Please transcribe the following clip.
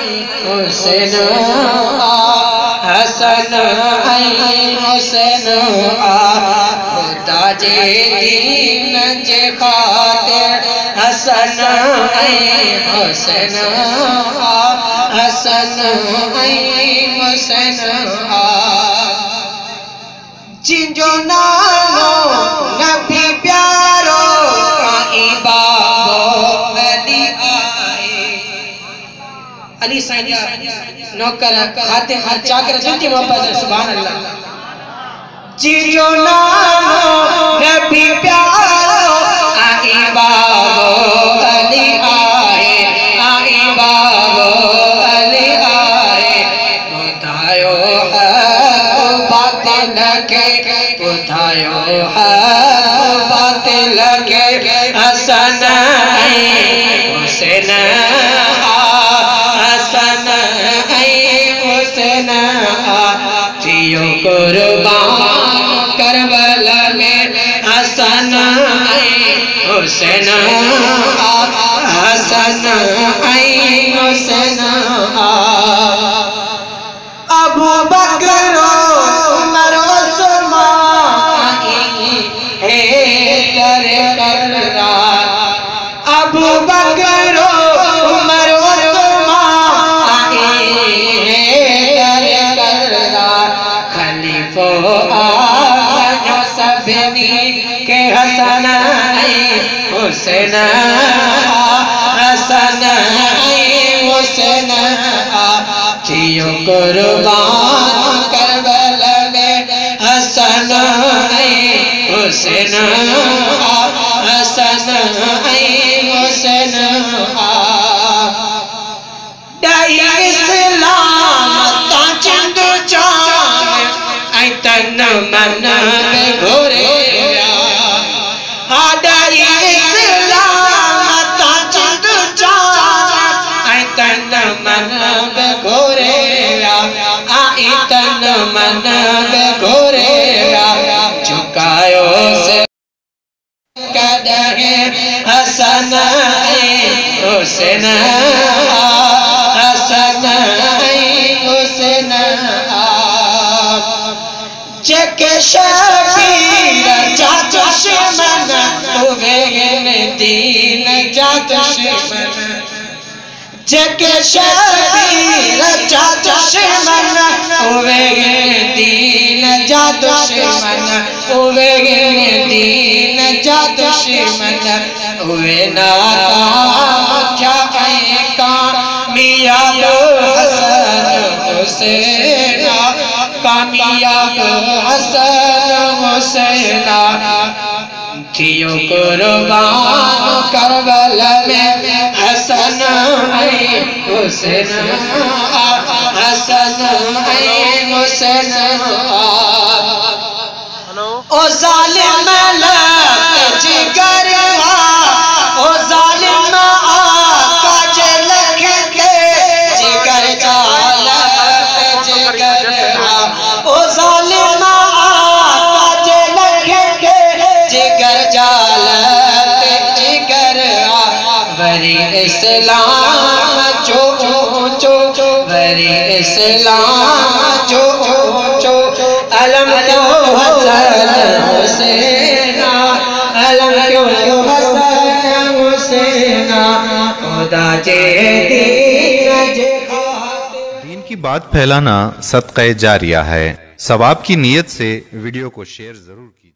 हुसैन हसन हुसैन खुदा जे दीन जे खातिर हसन हुसैन हसन हुसैन जिंजो नालो नबी प्यारो अली साइया नौकर खाते हर चाकर जिनकी मोहब्बत है सुभान अल्लाह जियो नालो नबी प्यारो आई बाबो अली आए आई बाबो अली आए बतायो है बात लगे बतायो है बात लगे हसन हुसैन जियो कुर्बान करबला में हसन हुसैन हसन हुसैन अबू बकर उमर उस्मान हे करे कररा अबू बकर उमर उस्मान हे करे कररा खलीफो आज सबनी के हसन हुसैन हसन हुसैन जियो कुर्बान करबला में हसन हुसैन हसन हुसैन दाई इस्लाम ता चंद चान ऐ तन मन में घोरे दाई इस्लाम ता चंद चान ऐ तन मन में घोरे आई तन मन में घोरे झुकायो से कदहे हसन हुसैन हसन हुसैन जके शबीर जा दुश्मन हुए दीन जा दुश्मन जके शबीर जा दुश्मन हुए दीन जा दुश्मन हुए दीन जा दुश्मन हुए नाकाम क्या कामयाब हसन हुसैन कामयाब हसन हुसैन थियो कुर्बान करबला में हसन हुसैन हसन हुसैन ओ जालिम लत जिगर ओ जालिम आका जे लख के जिगर जालत जिगर ओ जालिम आका जे लख के जिगर जालत जिगर वरी इस्लाम जो वरी इस्लाम जो अलम क्यों हसन हुसैन अलम क्यों हसन हुसैन खुदा जे दीन की बात फैलाना सदक़े जारिया है। सवाब की नीयत से वीडियो को शेयर जरूर कीजिए।